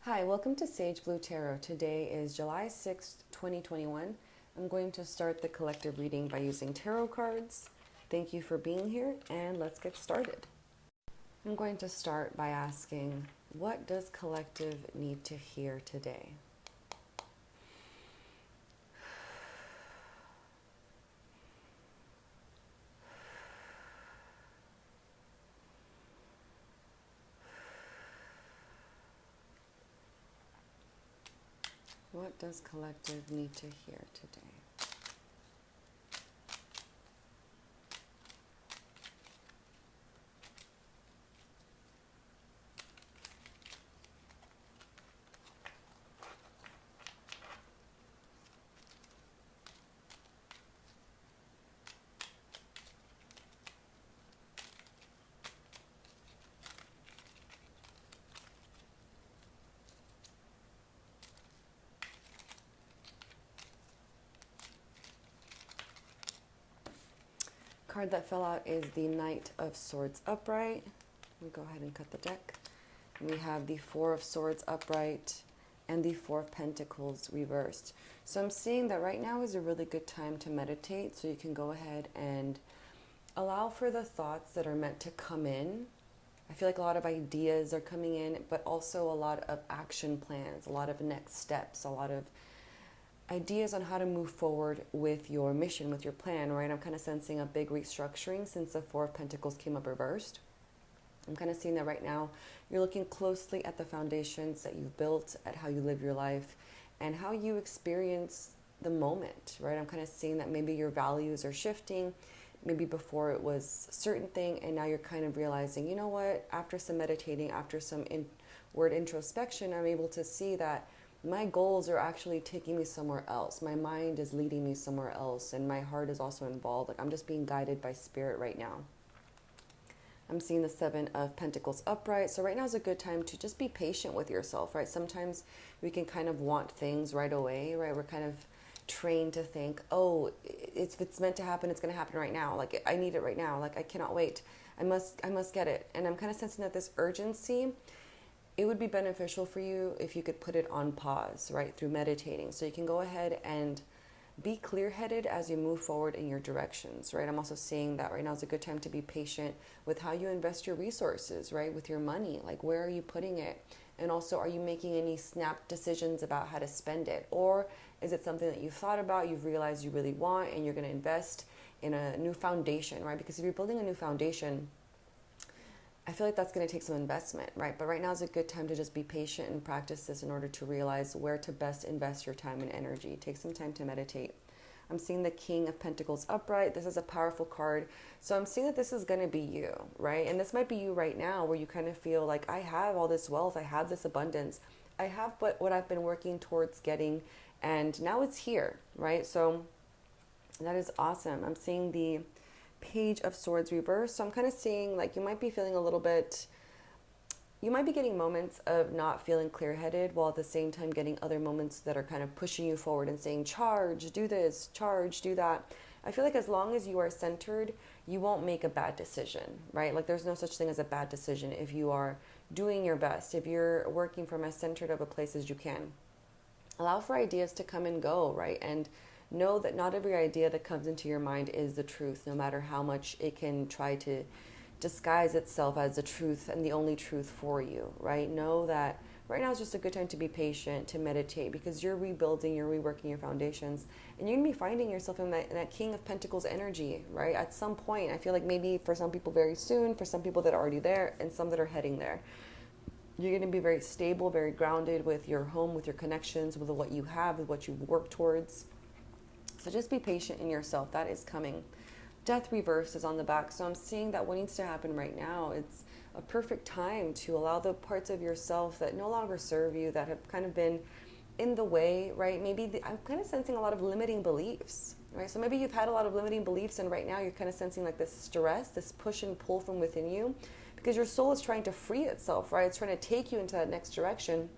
Hi, welcome to Sage Blue Tarot. Today is July 6th, 2021. I'm going to start the collective reading by using tarot cards. Thank you for being here, and let's get started. I'm going to start by asking, what does collective need to hear today? What does collective need to hear today? Card that fell out is the Knight of Swords upright. We'll go ahead and cut the deck. We have the Four of Swords upright and the Four of Pentacles reversed. So I'm seeing that right now is a really good time to meditate, so you can go ahead and allow for the thoughts that are meant to come in. I feel like a lot of ideas are coming in, but also a lot of action plans, a lot of next steps, a lot of ideas on how to move forward with your mission, with your plan, right? I'm kind of sensing a big restructuring since the Four of Pentacles came up reversed. I'm kind of seeing that right now you're looking closely at the foundations that you've built, at how you live your life, and how you experience the moment, right? I'm kind of seeing that maybe your values are shifting. Maybe before it was a certain thing, and now you're kind of realizing, you know what, after some meditating, after some inward introspection, I'm able to see that my goals are actually taking me somewhere else. My mind is leading me somewhere else, and my heart is also involved. Like, I'm just being guided by spirit right now. I'm seeing the Seven of Pentacles upright. So right now is a good time to just be patient with yourself, right? Sometimes we can kind of want things right away, right? We're kind of trained to think, oh, if it's meant to happen, it's going to happen right now. Like, I need it right now. Like, I cannot wait. I must get it. And I'm kind of sensing that this urgency, it would be beneficial for you if you could put it on pause, right, through meditating. So you can go ahead and be clear-headed as you move forward in your directions, right? I'm also seeing that right now is a good time to be patient with how you invest your resources, right, with your money. Like, where are you putting it? And also, are you making any snap decisions about how to spend it? Or is it something that you've thought about, you've realized you really want, and you're going to invest in a new foundation, right? Because if you're building a new foundation, I feel like that's going to take some investment, right? But right now is a good time to just be patient and practice this in order to realize where to best invest your time and energy. Take some time to meditate. I'm seeing the King of Pentacles upright. This is a powerful card. So I'm seeing that this is going to be you, right? And this might be you right now, where you kind of feel like, I have all this wealth, I have this abundance, I have what I've been working towards getting, and now it's here, right? So that is awesome. I'm seeing the Page of Swords reversed. So I'm kind of seeing like you might be feeling a little bit, you might be getting moments of not feeling clear-headed, while at the same time getting other moments that are kind of pushing you forward and saying, charge, do this, charge, do that. I feel like as long as you are centered, you won't make a bad decision, right? Like, there's no such thing as a bad decision if you are doing your best, if you're working from as centered of a place as you can. Allow for ideas to come and go, right? And know that not every idea that comes into your mind is the truth, no matter how much it can try to disguise itself as the truth and the only truth for you, right? Know that right now is just a good time to be patient, to meditate, because you're rebuilding, you're reworking your foundations, and you're going to be finding yourself in that King of Pentacles energy, right? At some point, I feel like maybe for some people very soon, for some people that are already there, and some that are heading there. You're going to be very stable, very grounded with your home, with your connections, with what you have, with what you work towards. So just be patient in yourself. That is coming. Death reverse is on the back. So I'm seeing that what needs to happen right now, it's a perfect time to allow the parts of yourself that no longer serve you, that have kind of been in the way, right? Maybe I'm kind of sensing a lot of limiting beliefs, right? So maybe you've had a lot of limiting beliefs, and right now you're kind of sensing like this stress, this push and pull from within you, because your soul is trying to free itself, right? It's trying to take you into that next direction.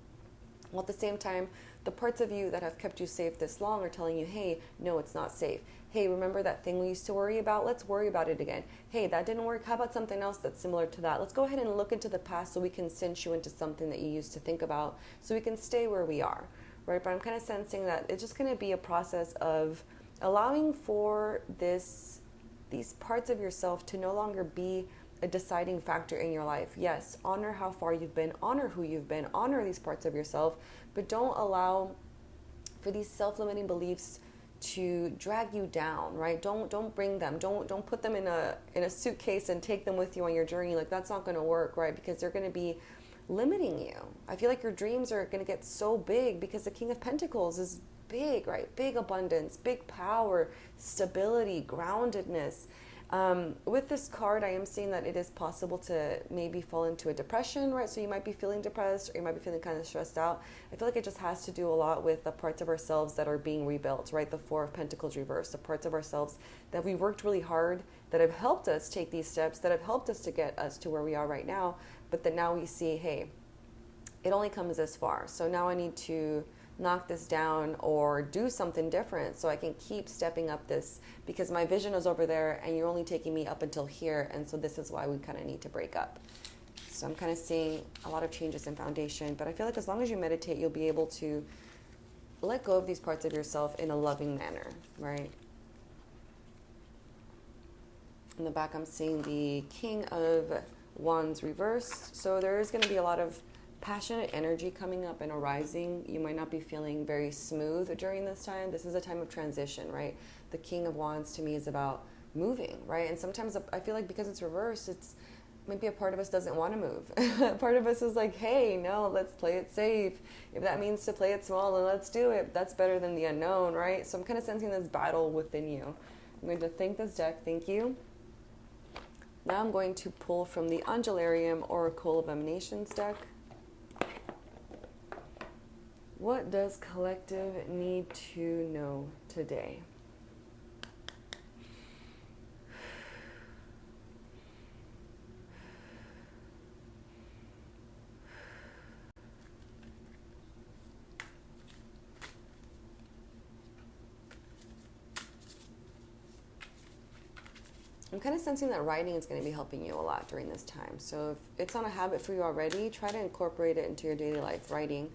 While at the same time, the parts of you that have kept you safe this long are telling you, hey, no, it's not safe. hey, remember that thing we used to worry about? Let's worry about it again. Hey, that didn't work. How about something else that's similar to that? Let's go ahead and look into the past so we can cinch you into something that you used to think about so we can stay where we are, right? But I'm kind of sensing that it's just going to be a process of allowing for these parts of yourself to no longer be a deciding factor in your life. Yes, honor how far you've been, honor who you've been, honor these parts of yourself, but don't allow for these self-limiting beliefs to drag you down, right? Don't bring them. Don't put them in a suitcase and take them with you on your journey. Like, that's not going to work, right? Because they're going to be limiting you. I feel like your dreams are going to get so big because the King of Pentacles is big, right? Big abundance, big power, stability, groundedness. With this card, I am seeing that it is possible to maybe fall into a depression, right? So you might be feeling depressed, or you might be feeling kind of stressed out. I feel like it just has to do a lot with the parts of ourselves that are being rebuilt, right? The Four of Pentacles reversed, the parts of ourselves that we worked really hard, that have helped us take these steps, that have helped us to get us to where we are right now, but that now we see, hey, it only comes this far. So now I need to knock this down or do something different so I can keep stepping up this, because my vision is over there and you're only taking me up until here, and so this is why we kind of need to break up. So I'm kind of seeing a lot of changes in foundation, but I feel like as long as you meditate, you'll be able to let go of these parts of yourself in a loving manner, right? In the back, I'm seeing the King of Wands reversed, so there is going to be a lot of passionate energy coming up and arising. You might not be feeling very smooth during this time. This is a time of transition, right? The King of Wands to me is about moving, right? And sometimes I feel like because it's reversed, it's maybe a part of us doesn't want to move. Part of us is like, hey, no, let's play it safe. If that means to play it small, then let's do it. That's better than the unknown, right? So I'm kind of sensing this battle within you. I'm going to thank this deck. Thank you. Now I'm going to pull from the Angelarium Oracle of Emanations deck. What does collective need to know today? I'm kind of sensing that writing is going to be helping you a lot during this time. So if it's on a habit for you already, try to incorporate it into your daily life, writing.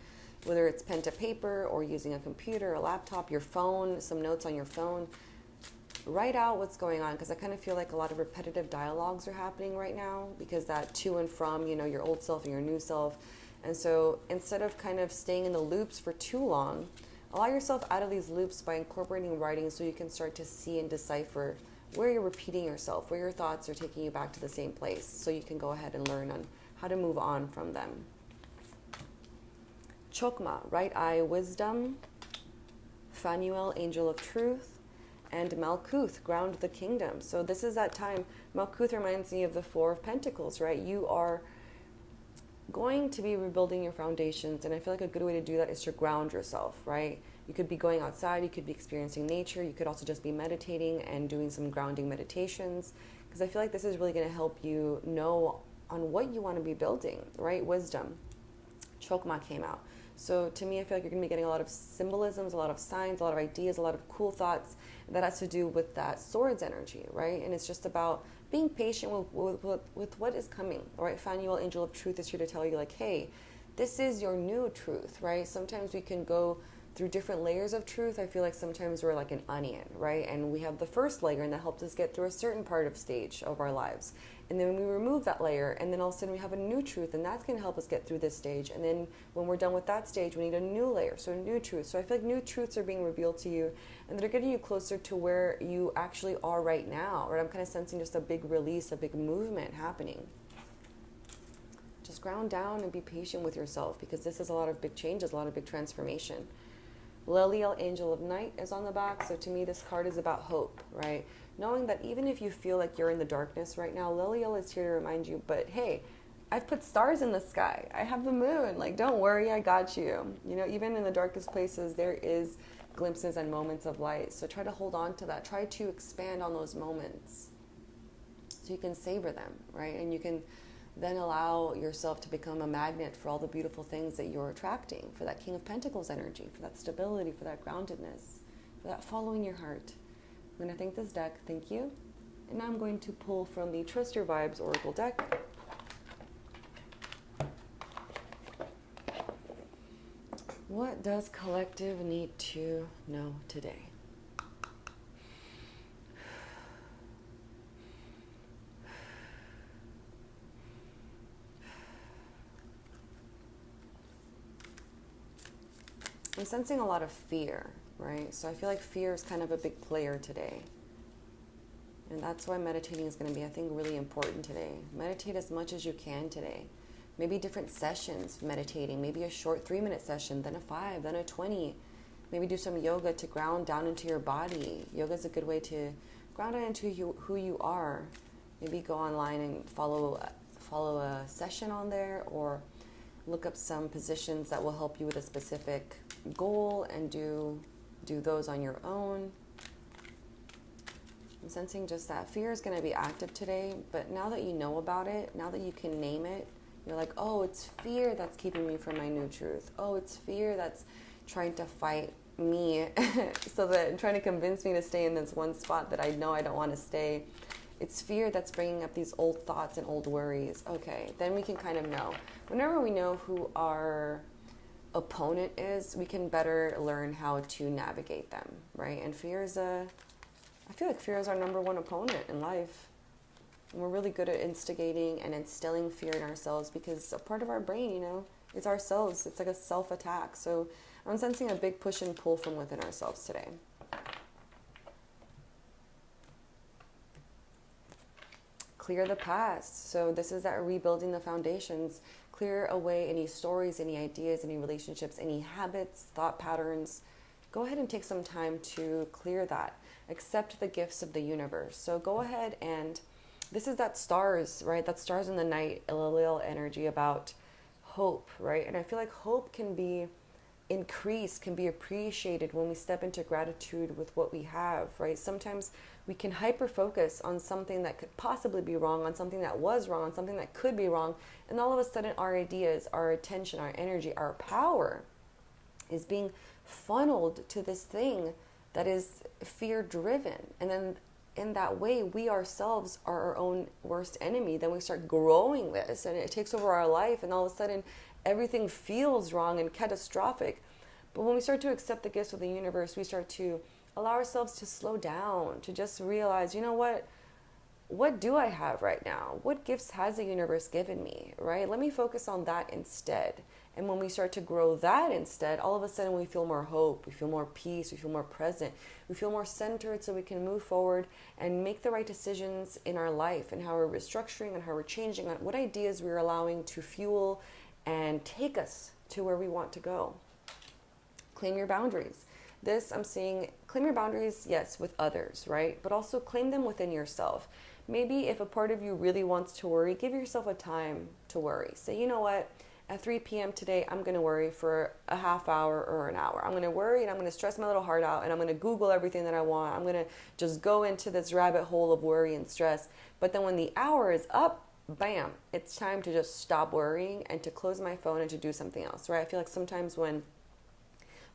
Whether it's pen to paper or using a computer, a laptop, your phone, some notes on your phone. Write out what's going on, because I kind of feel like a lot of repetitive dialogues are happening right now, because that to and from, your old self and your new self. And so instead of kind of staying in the loops for too long, allow yourself out of these loops by incorporating writing so you can start to see and decipher where you're repeating yourself, where your thoughts are taking you back to the same place, so you can go ahead and learn on how to move on from them. Chokma, right eye wisdom, Phanuel, angel of truth, and Malkuth, ground the kingdom. So this is that time. Malkuth reminds me of the Four of Pentacles, right? You are going to be rebuilding your foundations, and I feel like a good way to do that is to ground yourself, right? You could be going outside, you could be experiencing nature, you could also just be meditating and doing some grounding meditations, because I feel like this is really going to help you know on what you want to be building, right? Wisdom. Chokma came out. So to me, I feel like you're going to be getting a lot of symbolisms, a lot of signs, a lot of ideas, a lot of cool thoughts that has to do with that swords energy, right? And it's just about being patient with what is coming, right? Phanuel, angel of truth, is here to tell you, like, hey, this is your new truth, right? Sometimes we can go through different layers of truth. I feel like sometimes we're like an onion, right? And we have the first layer, and that helps us get through a certain part of stage of our lives. And then we remove that layer, and then all of a sudden we have a new truth, and that's going to help us get through this stage. And then when we're done with that stage, we need a new layer, so a new truth. So I feel like new truths are being revealed to you, and they're getting you closer to where you actually are right now. Right? I'm kind of sensing just a big release, a big movement happening. Just ground down and be patient with yourself, because this is a lot of big changes, a lot of big transformation. Leliel, angel of night, is on the back. So to me, this card is about hope, right? Knowing that even if you feel like you're in the darkness right now, Leliel is here to remind you, but hey, I've put stars in the sky. I have the moon. Like, don't worry, I got you. Even in the darkest places, there is glimpses and moments of light. So try to hold on to that. Try to expand on those moments so you can savor them, right? And you can then allow yourself to become a magnet for all the beautiful things that you're attracting, for that King of Pentacles energy, for that stability, for that groundedness, for that following your heart. I'm going to thank this deck. Thank you. And now I'm going to pull from the Trust Your Vibes Oracle deck. What does collective need to know today? I'm sensing a lot of fear, right? So I feel like fear is kind of a big player today. And that's why meditating is going to be, I think, really important today. Meditate as much as you can today. Maybe different sessions meditating. Maybe a short 3-minute session, then a 5, then a 20. Maybe do some yoga to ground down into your body. Yoga is a good way to ground into who you are. Maybe go online and follow a session on there, or look up some positions that will help you with a specific goal and do those on your own. I'm sensing just that fear is going to be active today, but now that you know about it, now that you can name it, you're like, oh, it's fear that's keeping me from my new truth. Oh, it's fear that's trying to fight me so that trying to convince me to stay in this one spot that I know I don't want to stay. It's fear that's bringing up these old thoughts and old worries. Okay, then we can kind of know. Whenever we know who our opponent is, we can better learn how to navigate them, right? And I feel like fear is our number one opponent in life. And we're really good at instigating and instilling fear in ourselves because a part of our brain, is ourselves. It's like a self-attack. So I'm sensing a big push and pull from within ourselves today. Clear the past. So this is that rebuilding the foundations. Clear away any stories, any ideas, any relationships, any habits, thought patterns. Go ahead and take some time to clear that. Accept the gifts of the universe. So go ahead and, this is that stars, right? That stars in the night, Elil energy about hope, right? And I feel like hope can be increased, can be appreciated when we step into gratitude with what we have, right? Sometimes we can hyper focus on something that could possibly be wrong, on something that was wrong, on something that could be wrong. And all of a sudden our ideas, our attention, our energy, our power is being funneled to this thing that is fear driven. And then in that way, we ourselves are our own worst enemy. Then we start growing this and it takes over our life. And all of a sudden everything feels wrong and catastrophic. But when we start to accept the gifts of the universe, we start to allow ourselves to slow down, to just realize, what do I have right now? What gifts has the universe given me, right? Let me focus on that instead. And when we start to grow that instead, all of a sudden we feel more hope, we feel more peace, we feel more present, we feel more centered, so we can move forward and make the right decisions in our life and how we're restructuring and how we're changing, on what ideas we're allowing to fuel and take us to where we want to go. Claim your boundaries. This, I'm seeing, claim your boundaries, yes, with others, right? But also claim them within yourself. Maybe if a part of you really wants to worry, give yourself a time to worry. Say, you know what? At 3 p.m. today, I'm going to worry for a half hour or an hour. I'm going to worry and I'm going to stress my little heart out and I'm going to Google everything that I want. I'm going to just go into this rabbit hole of worry and stress. But then when the hour is up, bam, it's time to just stop worrying and to close my phone and to do something else, right? I feel like sometimes when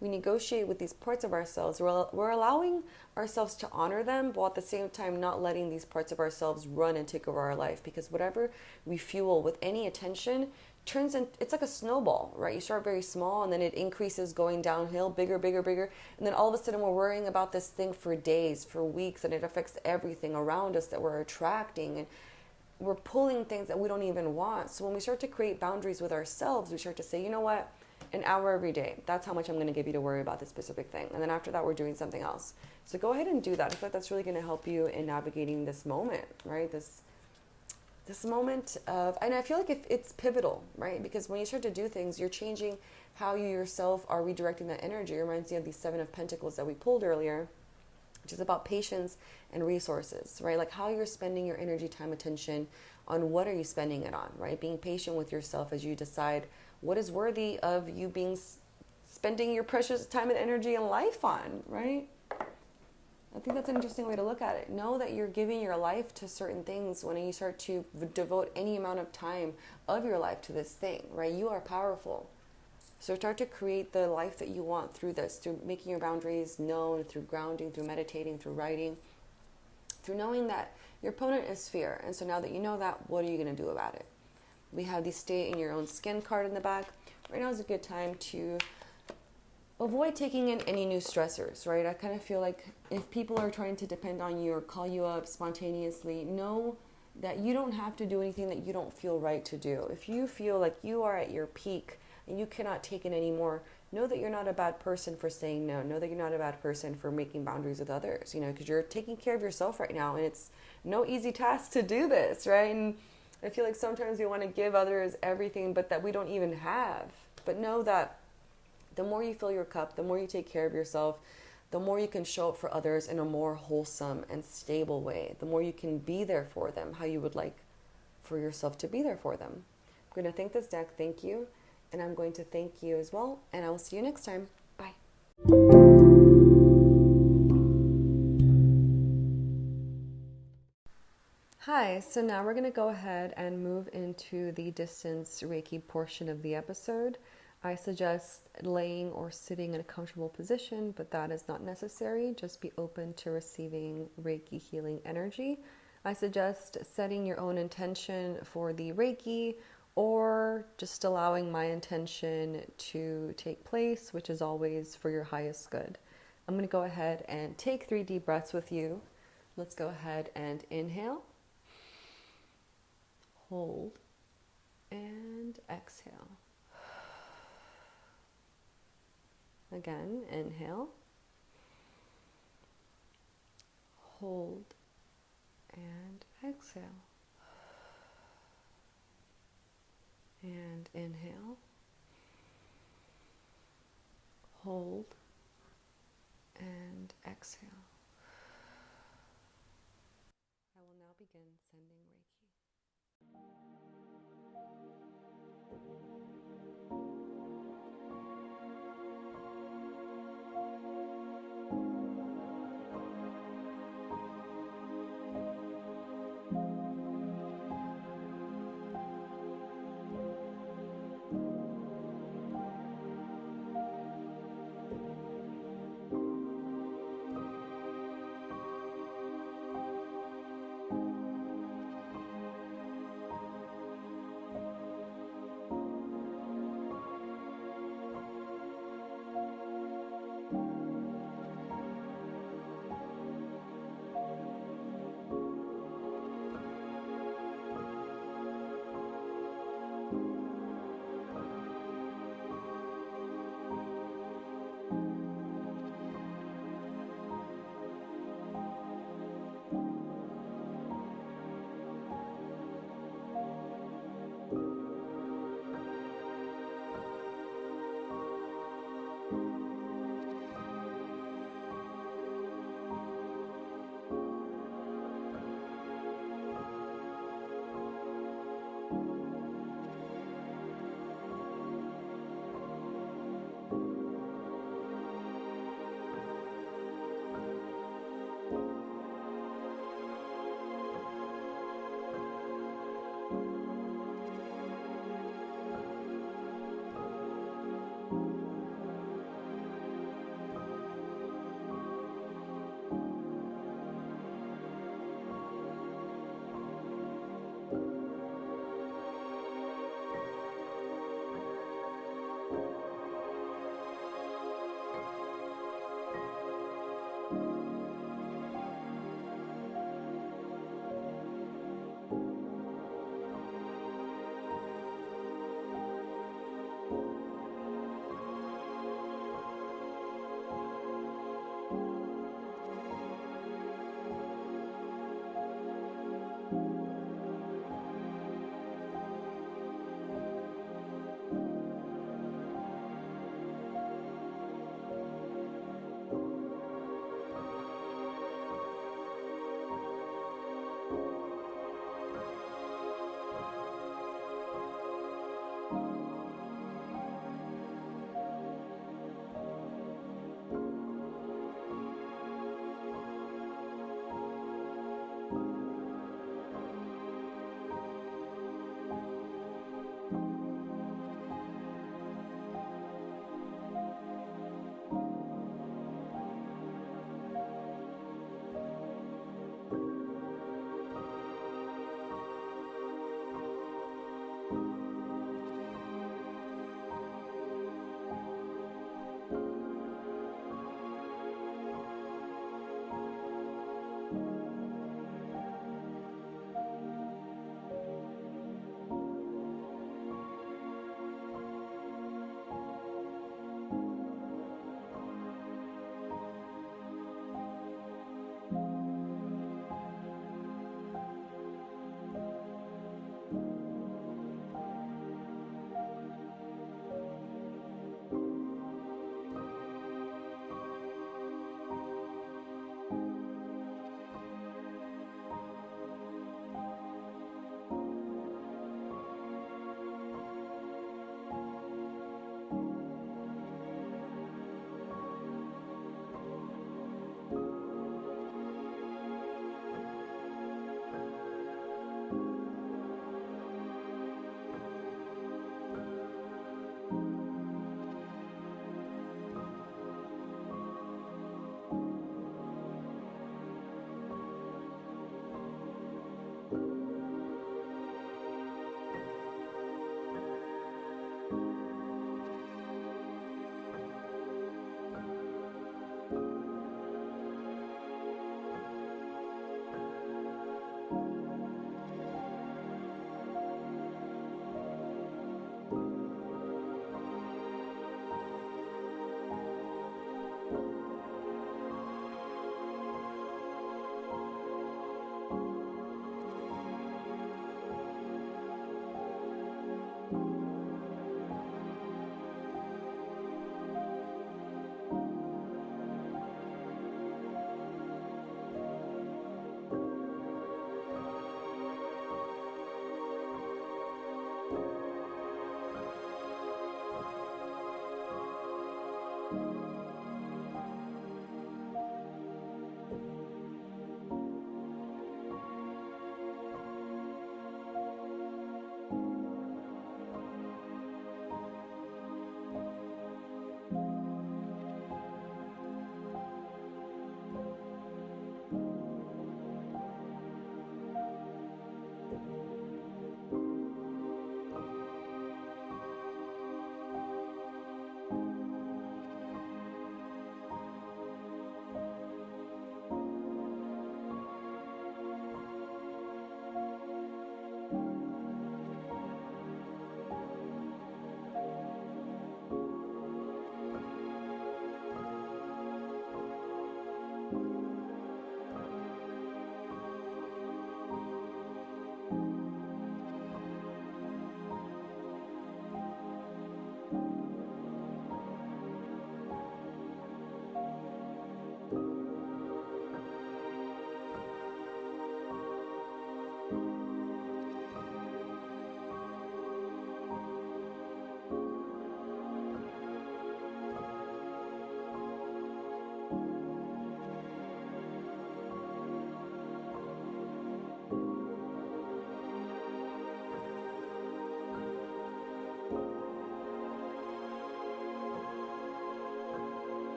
we negotiate with these parts of ourselves, we're allowing ourselves to honor them, while at the same time not letting these parts of ourselves run and take over our life. Because whatever we fuel with any attention turns in, it's like a snowball, right? You start very small and then it increases going downhill, bigger, bigger, bigger. And then all of a sudden we're worrying about this thing for days, for weeks, and it affects everything around us that we're attracting. And we're pulling things that we don't even want. So when we start to create boundaries with ourselves, we start to say, you know what? An hour every day. That's how much I'm going to give you to worry about this specific thing. And then after that, we're doing something else. So go ahead and do that. I feel like that's really going to help you in navigating this moment, right? This moment of, and I feel like it's pivotal, right? Because when you start to do things, you're changing how you yourself are redirecting that energy. It reminds me of the 7 of Pentacles that we pulled earlier, which is about patience and resources, right? Like how you're spending your energy, time, attention on what are you spending it on, right? Being patient with yourself as you decide what is worthy of you spending your precious time and energy and life on, right? I think that's an interesting way to look at it. Know that you're giving your life to certain things when you start to devote any amount of time of your life to this thing, right? You are powerful. So start to create the life that you want through this, through making your boundaries known, through grounding, through meditating, through writing, through knowing that your opponent is fear. And so now that you know that, what are you going to do about it? We have the stay in your own skin card in the back. Right now is a good time to avoid taking in any new stressors, right? I kind of feel like if people are trying to depend on you or call you up spontaneously, know that you don't have to do anything that you don't feel right to do. If you feel like you are at your peak and you cannot take it anymore, know that you're not a bad person for saying no. Know that you're not a bad person for making boundaries with others, because you're taking care of yourself right now, and it's no easy task to do this, right? And I feel like sometimes we want to give others everything, but that we don't even have. But know that the more you fill your cup, the more you take care of yourself, the more you can show up for others in a more wholesome and stable way. The more you can be there for them, how you would like for yourself to be there for them. I'm going to thank this deck. Thank you. And I'm going to thank you as well. And I will see you next time. Bye. Hi, so now we're going to go ahead and move into the distance Reiki portion of the episode. I suggest laying or sitting in a comfortable position, but that is not necessary. Just be open to receiving Reiki healing energy. I suggest setting your own intention for the Reiki, or just allowing my intention to take place, which is always for your highest good. I'm going to go ahead and take 3 deep breaths with you. Let's go ahead and inhale, hold, and exhale. Again, inhale, hold, and exhale. And inhale, hold, and exhale. I will now begin sending Reiki.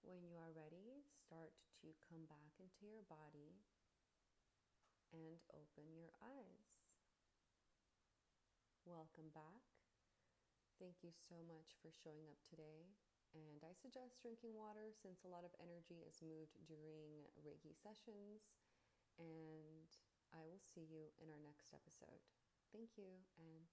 When you are ready, start to come back into your body and open your eyes. Welcome back. Thank you so much for showing up today. And I suggest drinking water since a lot of energy is moved during Reiki sessions. And I will see you in our next episode. Thank you, and